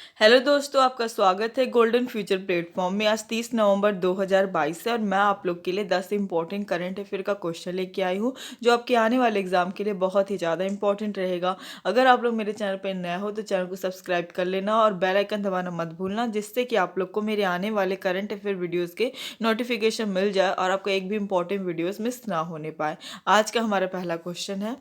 Hello दोस्तों, आपका स्वागत है गोल्डन फ्यूचर प्लेटफॉर्म में। आज 30 नवंबर 2022 है और मैं आप लोग के लिए 10 इंपॉर्टेंट करंट अफेयर का क्वेश्चन लेके आई हूँ जो आपके आने वाले एग्जाम के लिए बहुत ही ज़्यादा इंपॉर्टेंट रहेगा। अगर आप लोग मेरे चैनल पर नए हो तो चैनल को सब्सक्राइब कर लेना और बेल आइकन दबाना मत भूलना, जिससे कि आप लोग को मेरे आने वाले करंट अफेयर वीडियोज़ के नोटिफिकेशन मिल जाए और आपको एक भी इंपॉर्टेंट वीडियोज़ मिस ना होने पाए। आज का हमारा पहला क्वेश्चन है,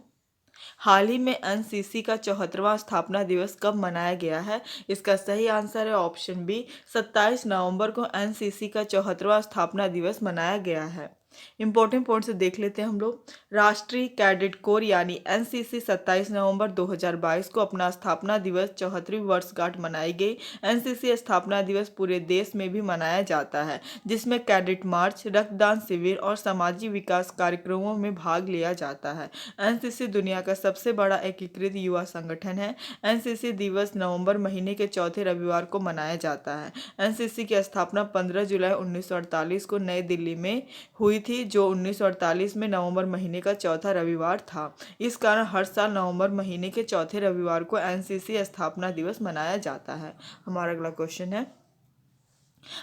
हाल ही में एनसीसी का 74वां स्थापना दिवस कब मनाया गया है? इसका सही आंसर है ऑप्शन बी, 27 नवंबर को एनसीसी का 74वां स्थापना दिवस मनाया गया है। इंपॉर्टेंट पॉइंट से देख लेते हैं हम लोग। राष्ट्रीय कैडेट कोर यानी एनसीसी 27 नवंबर 2022 को अपना स्थापना दिवस 74वीं वर्षगांठ मनाई गई। एनसीसी स्थापना दिवस पूरे देश में भी मनाया जाता है, जिसमें कैडेट मार्च, रक्तदान शिविर और सामाजिक विकास कार्यक्रमों में भाग लिया जाता है। एनसीसी दुनिया का सबसे बड़ा एकीकृत युवा संगठन है। एनसीसी दिवस नवंबर महीने के चौथे रविवार को मनाया जाता है। एनसीसी की स्थापना 15 जुलाई 1948 को नई दिल्ली में हुई थी, जो 1948 में नवंबर महीने का चौथा रविवार था। इस कारण हर साल नवंबर महीने के चौथे रविवार को एनसीसी स्थापना दिवस मनाया जाता है। हमारा अगला क्वेश्चन है,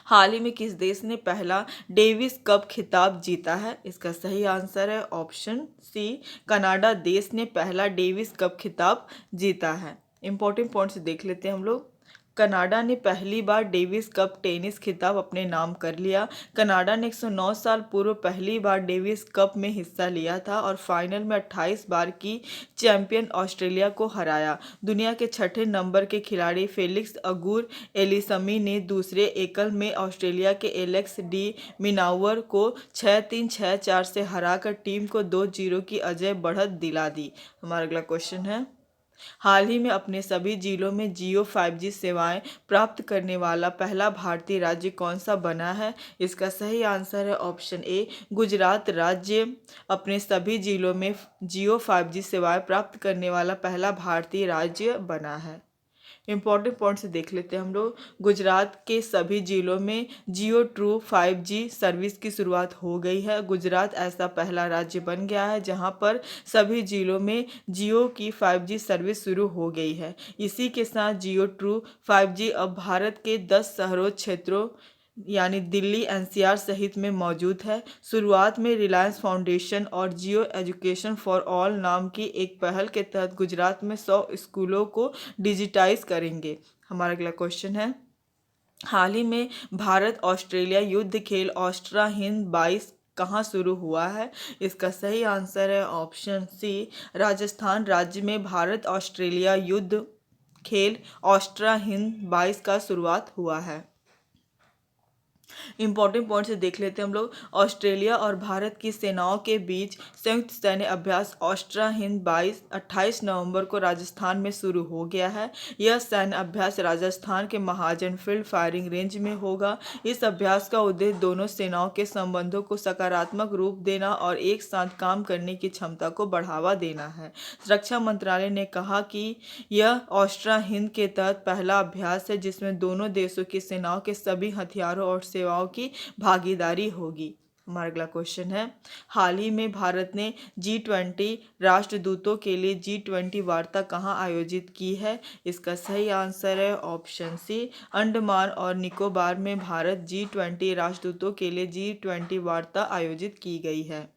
हाल ही में किस देश ने पहला डेविस कप खिताब जीता है? इसका सही आंसर है ऑप्शन सी, कनाडा देश ने पहला डेविस कप खिताब जीता है। इंपॉर्टेंट पॉइंट्स देख लेते हैं हम लोग। कनाडा ने पहली बार डेविस कप टेनिस खिताब अपने नाम कर लिया। कनाडा ने 109 साल पूर्व पहली बार डेविस कप में हिस्सा लिया था और फाइनल में 28 बार की चैंपियन ऑस्ट्रेलिया को हराया। दुनिया के छठे नंबर के खिलाड़ी फेलिक्स अगूर एलिसमी ने दूसरे एकल में ऑस्ट्रेलिया के एलेक्स डी मिनाउर को 6-3, 6-4 से हराकर टीम को 2-0 की अजय बढ़त दिला दी। हमारा अगला क्वेश्चन है, हाल ही में अपने सभी जिलों में जियो 5G सेवाएं प्राप्त करने वाला पहला भारतीय राज्य कौन सा बना है? इसका सही आंसर है ऑप्शन ए, गुजरात राज्य अपने सभी जिलों में जियो 5G सेवाएं प्राप्त करने वाला पहला भारतीय राज्य बना है। इंपॉर्टेंट पॉइंट्स देख लेते हैं हम लोग। गुजरात के सभी जिलों में जियो ट्रू 5G सर्विस की शुरुआत हो गई है। गुजरात ऐसा पहला राज्य बन गया है जहां पर सभी जिलों में जियो की 5G सर्विस शुरू हो गई है। इसी के साथ जियो ट्रू 5G अब भारत के 10 शहरों क्षेत्रों यानी दिल्ली एनसीआर सहित में मौजूद है। शुरुआत में रिलायंस फाउंडेशन और जियो एजुकेशन फॉर ऑल नाम की एक पहल के तहत गुजरात में 100 स्कूलों को डिजिटाइज करेंगे। हमारा अगला क्वेश्चन है, हाल ही में भारत ऑस्ट्रेलिया युद्ध खेल ऑस्ट्रा हिंद 22 कहाँ शुरू हुआ है? इसका सही आंसर है ऑप्शन सी, राजस्थान राज्य में भारत ऑस्ट्रेलिया युद्ध खेल ऑस्ट्रा हिंद 22 का शुरुआत हुआ है। इंपॉर्टेंट पॉइंट से देख लेते हैं हम लोग। ऑस्ट्रेलिया और भारत की सेनाओं के बीच संयुक्त सैन्य अभ्यास ऑस्ट्रा हिंद 22 28 नवंबर को राजस्थान में शुरू हो गया है। यह सैन्य अभ्यास राजस्थान के महाजन फील्ड फायरिंग रेंज में होगा। इस अभ्यास का उद्देश्य दोनों सेनाओं के संबंधों को सकारात्मक रूप देना और एक साथ काम करने की क्षमता को बढ़ावा देना है। रक्षा मंत्रालय ने कहा कि यह ऑस्ट्रा हिंद के तहत पहला अभ्यास है जिसमें दोनों देशों की सेनाओं के सभी हथियारों और सेवाओं की भागीदारी होगी। हमारा अगला क्वेश्चन है, हाल ही में भारत ने G20 राष्ट्रदूतों के लिए G20 वार्ता कहाँ आयोजित की है? इसका सही आंसर है ऑप्शन सी, अंडमान और निकोबार में भारत G20 राष्ट्रदूतों के लिए G20 वार्ता आयोजित की गई है।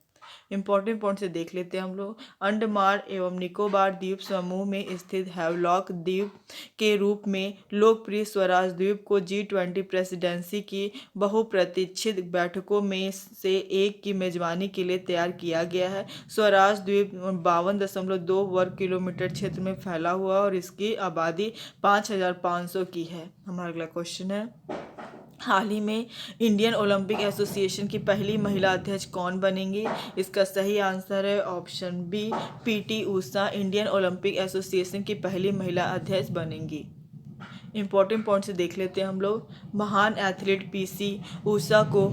इंपॉर्टेंट पॉइंट से देख लेते हैं हम लोग। अंडमान एवं निकोबार द्वीप समूह में स्थित हैवलॉक द्वीप के रूप में लोकप्रिय स्वराज द्वीप को G20 प्रेसिडेंसी की बहुप्रतीक्षित बैठकों में से एक की मेजबानी के लिए तैयार किया गया है। स्वराज द्वीप 52.2 वर्ग किलोमीटर क्षेत्र में फैला हुआ और इसकी आबादी 5,500 की है। हमारा अगला क्वेश्चन है, हाल ही में इंडियन ओलंपिक एसोसिएशन की पहली महिला अध्यक्ष कौन बनेंगी? इसका सही आंसर है option B, PT Usha Indian Olympic Association की पहली महिला अध्यक्ष बनेंगी। इंपॉर्टेंट पॉइंट से देख लेते हैं हम लोग। महान एथलीट पीसी ऊषा को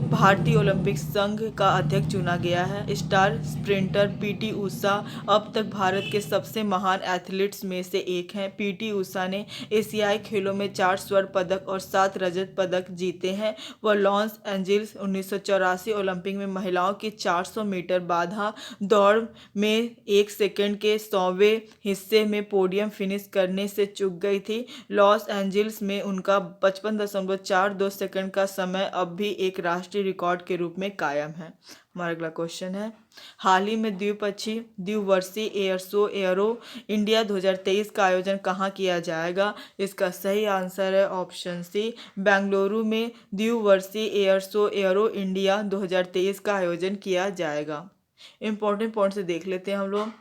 भारतीय ओलंपिक संघ का अध्यक्ष चुना गया है? स्टार स्प्रिंटर पीटी उषा अब तक भारत के सबसे महान एथलीट्स में से एक हैं। पीटी उषा ने एशियाई खेलों में 4 स्वर्ण पदक और 7 रजत पदक जीते हैं। वह लॉस एंजिल्स 1984 ओलंपिक में महिलाओं की 400 मीटर बाधा दौड़ में 1 सेकंड के 100वें हिस्से में पोडियम फिनिश करने से चूक गई थी। लॉस एंजिल्स में उनका 55.42 सेकंड का समय अब भी एक राष्ट्रीय रिकॉर्ड के रूप में कायम है। हमारा अगला क्वेश्चन है, हाल ही में द्विवर्षीय एयर शो एयरो इंडिया 2023 का आयोजन कहाँ किया जाएगा? इसका सही आंसर है ऑप्शन सी, बेंगलुरु में द्विवर्षीय एयर शो एयरो इंडिया 2023 का आयोजन किया जाएगा। इंपॉर्टेंट पॉइंट से देख लेते हैं हम लोग।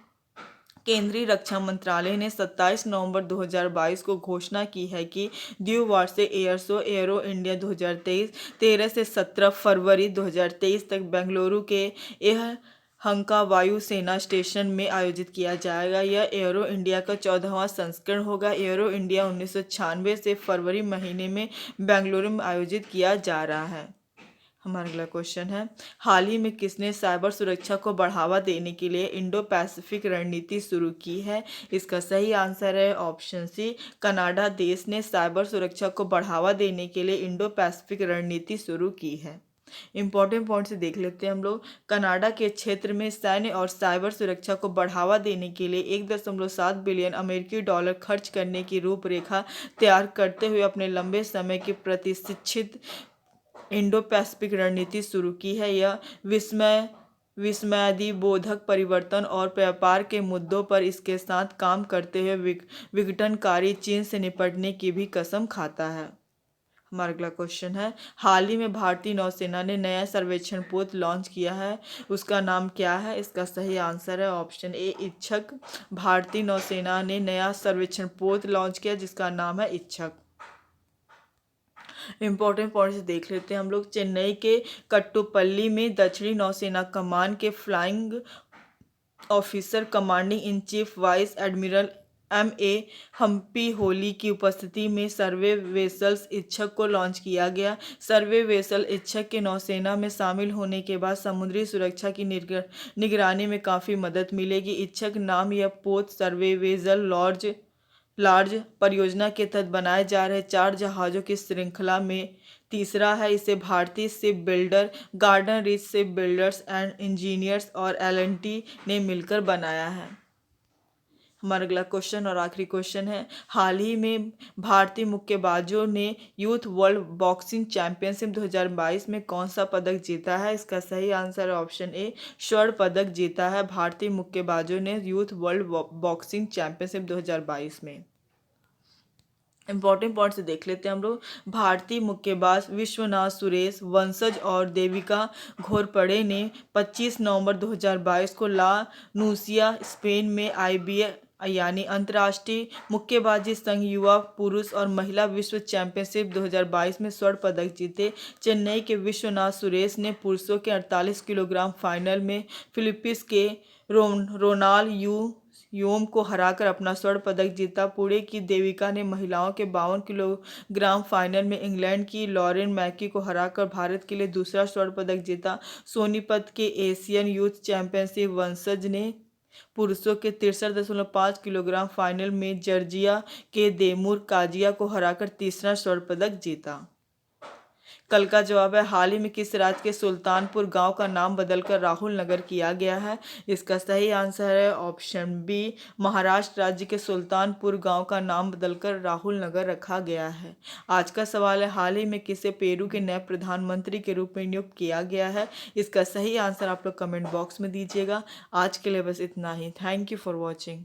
केंद्रीय रक्षा मंत्रालय ने 27 नवंबर 2022 को घोषणा की है कि द्विवार्षिक एयर शो एयरो इंडिया 2023 13 से 17 फरवरी 2023 तक बेंगलुरु के यह हंका वायु सेना स्टेशन में आयोजित किया जाएगा। यह एयरो इंडिया का 14वां संस्करण होगा। एयरो इंडिया 1996 से फरवरी महीने में बेंगलुरु में आयोजित किया जा रहा है। हमारा अगला क्वेश्चन है, हाल ही में किसने साइबर सुरक्षा को बढ़ावा देने के लिए इंडो पैसिफिक रणनीति शुरू की है? इसका सही आंसर है ऑप्शन सी, कनाडा देश ने साइबर सुरक्षा को बढ़ावा देने के लिए इंडो पैसिफिक रणनीति शुरू की है। इंपॉर्टेंट पॉइंट से देख लेते हैं हम लोग। कनाडा के क्षेत्र में सैन्य और साइबर सुरक्षा को बढ़ावा देने के लिए 1.7 बिलियन अमेरिकी डॉलर खर्च करने की रूपरेखा तैयार करते हुए अपने लंबे समय की प्रतिष्ठित इंडो पैसिफिक रणनीति शुरू की है। यह विस्मयादिबोधक परिवर्तन और व्यापार के मुद्दों पर इसके साथ काम करते हुए विघटनकारी चीन से निपटने की भी कसम खाता है। हमारा अगला क्वेश्चन है, हाल ही में भारतीय नौसेना ने नया सर्वेक्षण पोत लॉन्च किया है, उसका नाम क्या है? इसका सही आंसर है ऑप्शन ए, इच्छक। भारतीय नौसेना ने नया सर्वेक्षण पोत लॉन्च किया जिसका नाम है इच्छक। इंपॉर्टेंट पॉइंट्स देख लेते हैं हम लोग। चेन्नई के कट्टुपल्ली में दक्षिणी नौसेना कमान के flying officer commanding in chief vice admiral M.A. Hampiholi की उपस्थिति में सर्वे वेसल्स इच्छक को लॉन्च किया गया। सर्वे वेसल इच्छक के नौसेना में शामिल होने के बाद समुद्री सुरक्षा की निगरानी में काफ़ी मदद मिलेगी। इच्छक नाम यह पोत सर्वे वेसल लार्ज परियोजना के तहत बनाए जा रहे 4 जहाज़ों की श्रृंखला में तीसरा है। इसे भारतीय ship builder garden rich ship builders and engineers और L&T ने मिलकर बनाया है। हमारा अगला क्वेश्चन और आखिरी क्वेश्चन है, हाल ही में भारतीय मुक्केबाजों ने यूथ वर्ल्ड बॉक्सिंग चैंपियनशिप 2022 में कौन सा पदक जीता है? इसका सही आंसर है ऑप्शन ए, स्वर्ण पदक जीता है भारतीय मुक्केबाजों ने यूथ वर्ल्ड बॉक्सिंग चैंपियनशिप 2022 में। इंपॉर्टेंट पॉइंट से देख लेते हैं हम लोग। भारतीय मुक्केबाज विश्वनाथ सुरेश वंशज और देविका घोरपड़े ने 25 नवंबर 2022 को ला नूसिया स्पेन में IBF यानी अंतर्राष्ट्रीय मुक्केबाजी संघ युवा पुरुष और महिला विश्व चैंपियनशिप 2022 में स्वर्ण पदक जीते। चेन्नई के विश्वनाथ सुरेश ने पुरुषों के 48 किलोग्राम फाइनल में फिलीपींस के रोनाल योम को हराकर अपना स्वर्ण पदक जीता। पुणे की देविका ने महिलाओं के 52 किलोग्राम फाइनल में इंग्लैंड की लॉरेन मैकी को हराकर भारत के लिए दूसरा स्वर्ण पदक जीता। सोनीपत के एशियन यूथ चैंपियनशिप वंशज ने पुरुषों के 63.5 किलोग्राम फाइनल में जॉर्जिया के देमुर काजिया को हराकर तीसरा स्वर्ण पदक जीता। कल का जवाब है, हाल ही में किस राज्य के सुल्तानपुर गांव का नाम बदलकर राहुल नगर किया गया है? इसका सही आंसर है ऑप्शन बी, महाराष्ट्र राज्य के सुल्तानपुर गांव का नाम बदलकर राहुल नगर रखा गया है। आज का सवाल है, हाल ही में किसे पेरू के नए प्रधानमंत्री के रूप में नियुक्त किया गया है? इसका सही आंसर आप लोग कमेंट बॉक्स में दीजिएगा। आज के लिए बस इतना ही। Thank you for watching.